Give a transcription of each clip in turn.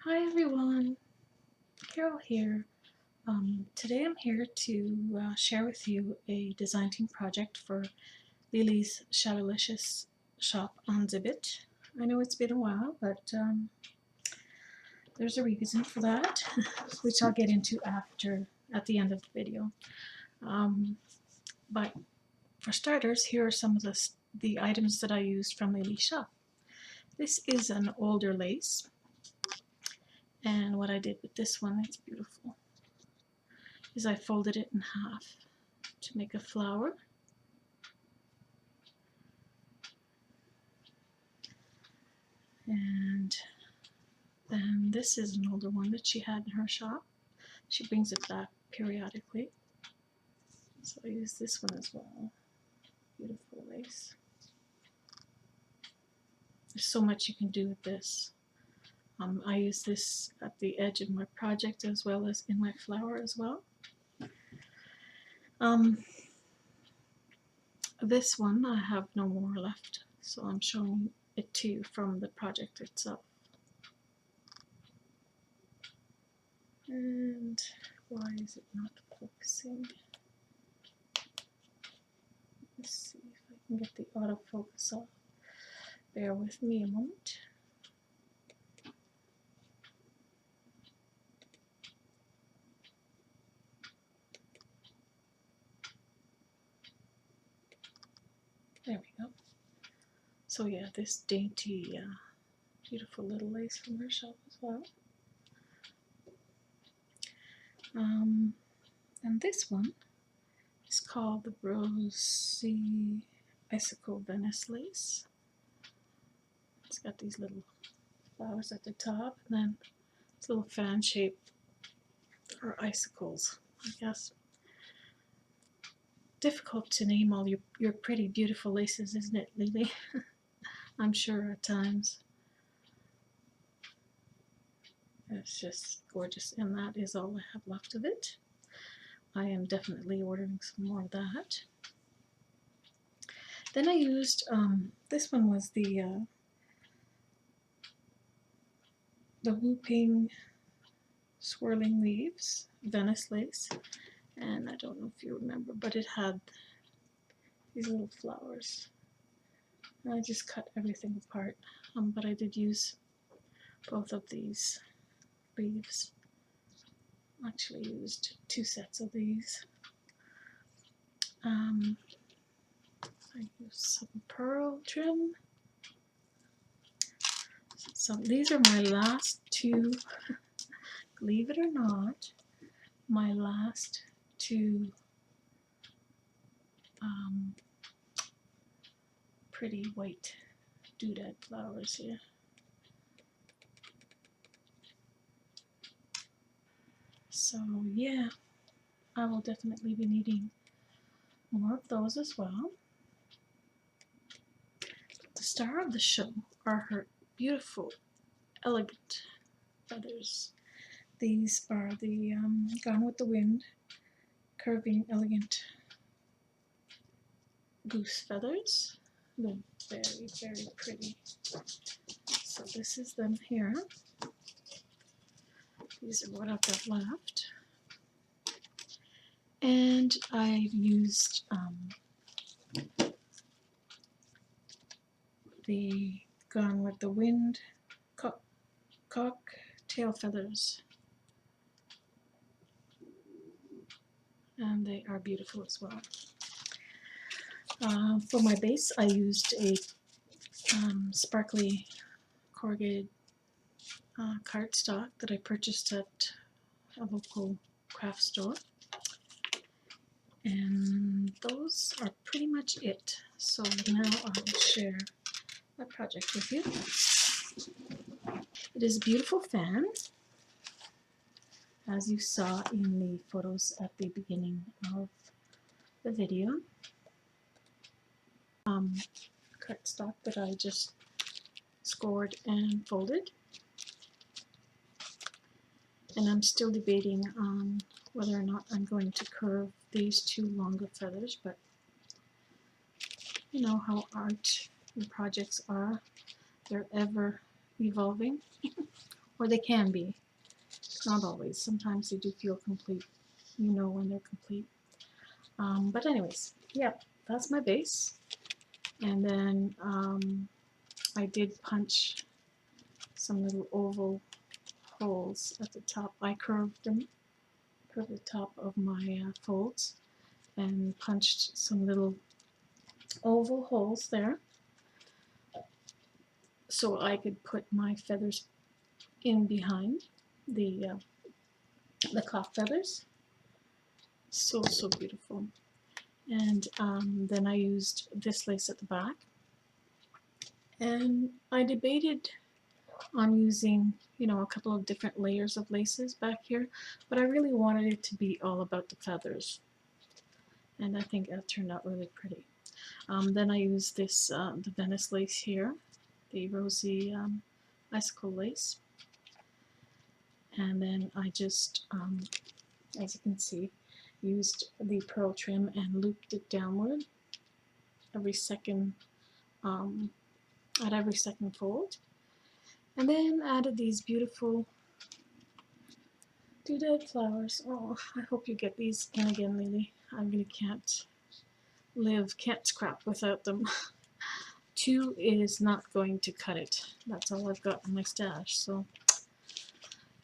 Hi everyone, Carol here. Today I'm here to share with you a design team project for Lele's Shabbylishious shop on Zibbet. I know it's been a while, but there's a reason for that, which I'll get into at the end of the video. But for starters, here are some of the items that I used from Lele's shop. This is an older lace. And what I did with this one, it's beautiful, is I folded it in half to make a flower. And then this is an older one that she had in her shop. She brings it back periodically. So I use this one as well. Beautiful lace. There's so much you can do with this. I use this at the edge of my project as well as in my flower as well. This one I have no more left, so I'm showing it to you from the project itself. And why is it not focusing? Let's see if I can get the autofocus off. Bear with me a moment. There we go. So yeah, this dainty, beautiful little lace from her shop as well. And this one is called the Rosy Icicle Venice lace. It's got these little flowers at the top, and then this little fan shape or icicles, I guess. Difficult to name all your pretty, beautiful laces, isn't it, Lele? I'm sure at times. It's just gorgeous, and that is all I have left of it. I am definitely ordering some more of that. Then I used, this one was the Whooping Swirling Leaves Venice lace. And I don't know if you remember, but it had these little flowers. And I just cut everything apart, but I did use both of these leaves. Actually used 2 sets of these. I used some pearl trim. So these are my last 2, believe it or not, my last 2 pretty white doodad flowers here. So yeah, I will definitely be needing more of those as well. The star of the show are her beautiful, elegant feathers. These are the Gone with the Wind curving, elegant goose feathers. They're very, very pretty. So this is them here. These are what I've got left. And I've used the Gone with the Wind cocktail feathers. And they are beautiful as well. For my base, I used a sparkly corrugated cardstock that I purchased at a local craft store. And those are pretty much it. So now I will share my project with you. It is a beautiful fan, as you saw in the photos at the beginning of the video. Cardstock that I just scored and folded. And I'm still debating on whether or not I'm going to curve these 2 longer feathers, but you know how art and projects are. They're ever evolving or they can be. Not always. Sometimes they do feel complete. You know when they're complete. But anyways, yeah, that's my base. And then I did punch some little oval holes at the top. I curved the top of my folds and punched some little oval holes there so I could put my feathers in behind the cloth feathers. So beautiful. And then I used this lace at the back, and I debated on using, you know, a couple of different layers of laces back here, but I really wanted it to be all about the feathers, and I think that turned out really pretty. Then I used this the Venice lace here, the rosy icicle lace, and then I just as you can see, used the pearl trim and looped it downward every second at every second fold, and then added these beautiful doodad flowers. Oh, I hope you get these in again, Lele. I really can't scrap without them. 2 is not going to cut it. That's all I've got in my stash. So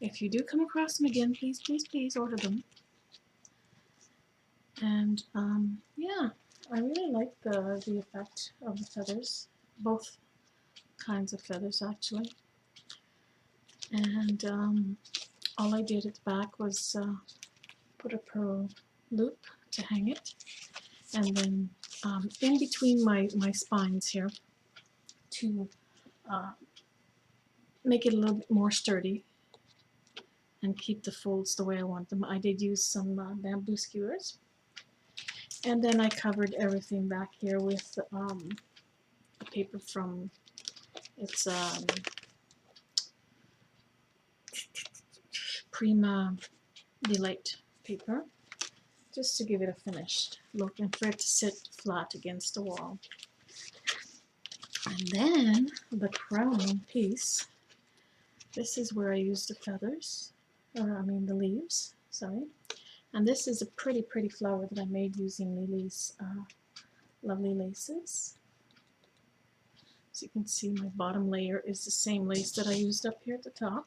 if you do come across them again, please order them. And yeah, I really like the effect of the feathers, both kinds of feathers actually. And all I did at the back was put a pearl loop to hang it, and then in between my spines here to make it a little bit more sturdy and keep the folds the way I want them, I did use some bamboo skewers. And then I covered everything back here with a paper from, it's Prima Delight paper, just to give it a finished look and for it to sit flat against the wall. And then the crowning piece, this is where I used the feathers, or I mean the leaves, sorry. And this is a pretty flower that I made using Lele's lovely laces. So you can see my bottom layer is the same lace that I used up here at the top.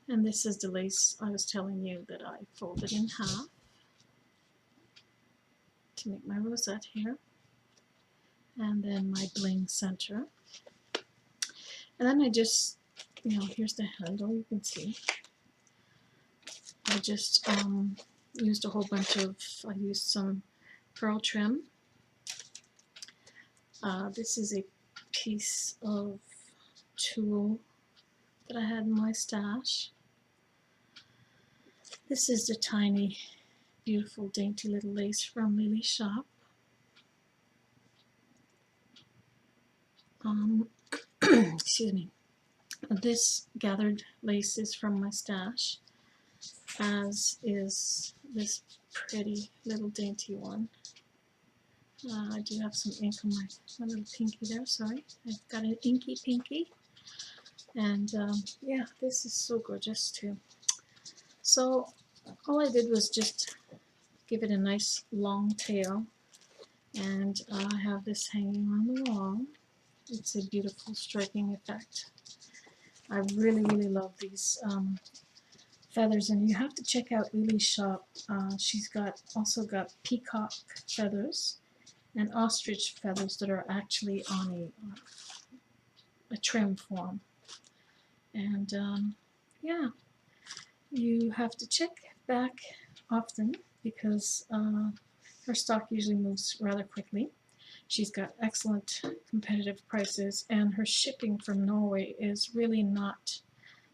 And this is the lace I was telling you that I folded in half to make my rosette here. And then my bling center. And then I just, you know, here's the handle, you can see. I just used a whole bunch of, I used some pearl trim. This is a piece of tulle that I had in my stash. This is the tiny, beautiful, dainty little lace from Lele's shop. Excuse me. This gathered lace is from my stash, as is this pretty little dainty one. I do have some ink on my little pinky there, sorry. I've got an inky pinky. And yeah, this is so gorgeous too. So all I did was just give it a nice long tail, and I have this hanging on the wall. It's a beautiful striking effect. I really love these feathers, and you have to check out Lele's shop. She's also got peacock feathers and ostrich feathers that are actually on a trim form. And yeah, you have to check back often because her stock usually moves rather quickly. She's got excellent competitive prices, and her shipping from Norway is really not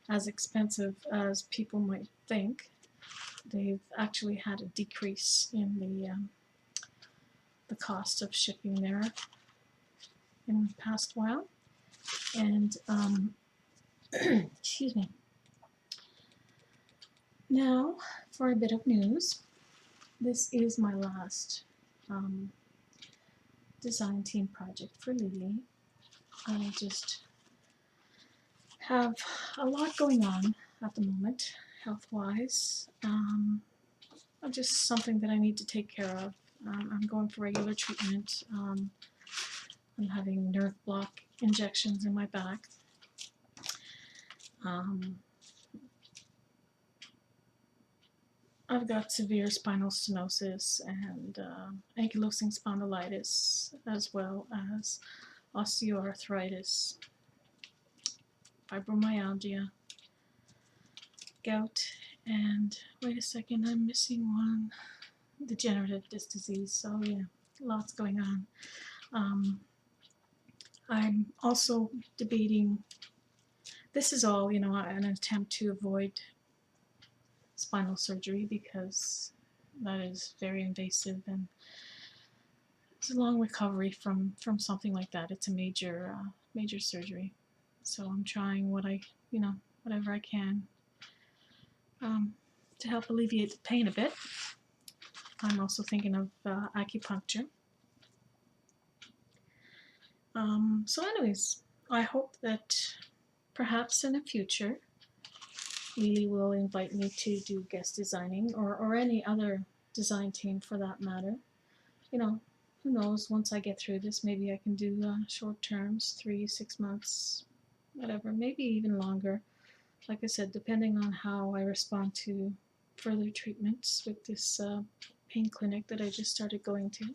as expensive as people might think. They've actually had a decrease in the cost of shipping there in the past while. And excuse me. Now for a bit of news. This is my last design team project for Lele. I just have a lot going on at the moment, health-wise. Just something that I need to take care of. I'm going for regular treatment. I'm having nerve block injections in my back. I've got severe spinal stenosis and ankylosing spondylitis, as well as osteoarthritis, fibromyalgia, gout, and wait a second, I'm missing one, degenerative disc disease. So yeah, lots going on. I'm also debating, this is all, an attempt to avoid spinal surgery because that is very invasive and it's a long recovery from something like that. It's a major surgery. So I'm trying whatever I can to help alleviate the pain a bit. I'm also thinking of acupuncture. So anyways, I hope that perhaps in the future Lele will invite me to do guest designing or any other design team for that matter. Who knows, once I get through this, maybe I can do short terms, 3, 6 months, whatever, maybe even longer. Like I said, depending on how I respond to further treatments with this pain clinic that I just started going to.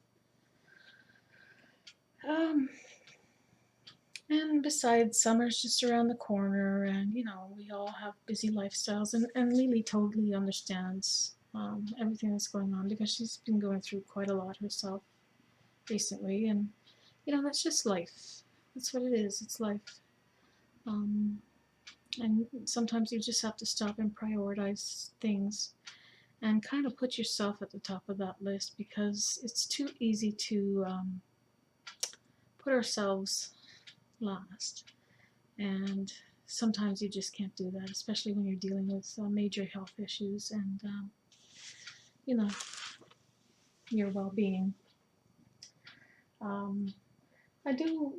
And besides, summer's just around the corner, and we all have busy lifestyles, and Lele totally understands everything that's going on because she's been going through quite a lot herself recently, and that's just life. That's what it is. It's life. And sometimes you just have to stop and prioritize things and kind of put yourself at the top of that list because it's too easy to put ourselves last. And sometimes you just can't do that, especially when you're dealing with major health issues and, your well-being. I do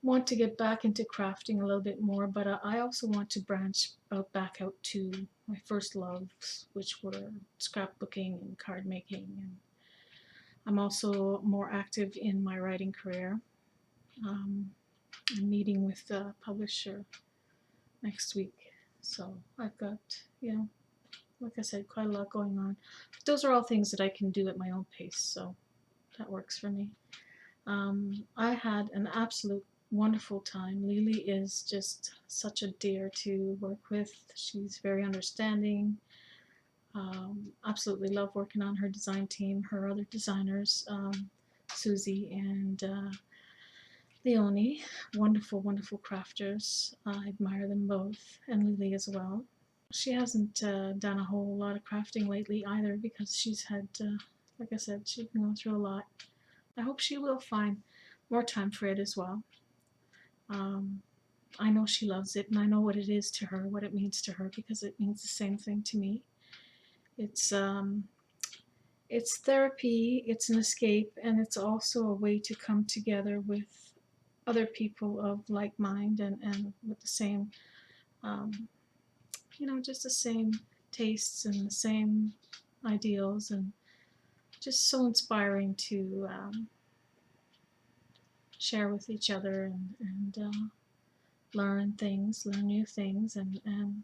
want to get back into crafting a little bit more, but I also want to branch back out to my first loves, which were scrapbooking and card making. And I'm also more active in my writing career. I'm meeting with the publisher next week, so I've got, like I said, quite a lot going on. But those are all things that I can do at my own pace, so that works for me. I had an absolute wonderful time. Lele is just such a dear to work with. She's very understanding. Absolutely love working on her design team. Her other designers, Susie and Leonie, wonderful, wonderful crafters. I admire them both, and Lele as well. She hasn't done a whole lot of crafting lately either because she's had, like I said, she's been going through a lot. I hope she will find more time for it as well. I know she loves it, and I know what it is to her, what it means to her, because it means the same thing to me. It's therapy, it's an escape, and it's also a way to come together with other people of like mind and with the same, just the same tastes and the same ideals, and just so inspiring to share with each other and learn new things, and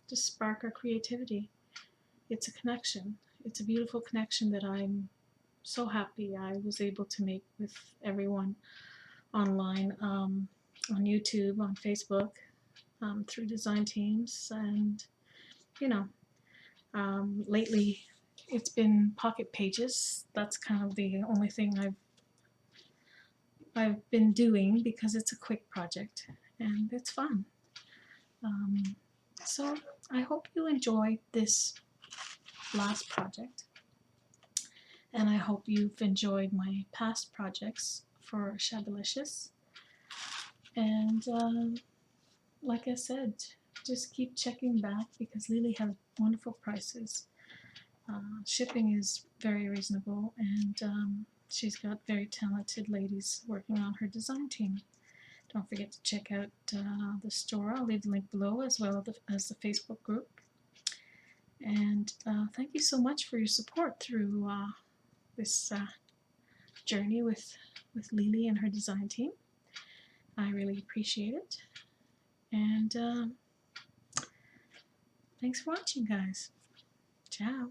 just spark our creativity. It's a connection. It's a beautiful connection that I'm so happy I was able to make with everyone online, on YouTube, on Facebook, through design teams, and lately it's been Pocket Pages. That's kind of the only thing I've been doing because it's a quick project and it's fun. So I hope you enjoyed this last project, and I hope you've enjoyed my past projects for Shabbylishious. And like I said, just keep checking back because Lele has wonderful prices. Shipping is very reasonable, and she's got very talented ladies working on her design team. Don't forget to check out the store. I'll leave the link below, as well as the Facebook group. And thank you so much for your support through this journey with Lele and her design team. I really appreciate it. And thanks for watching, guys. Ciao.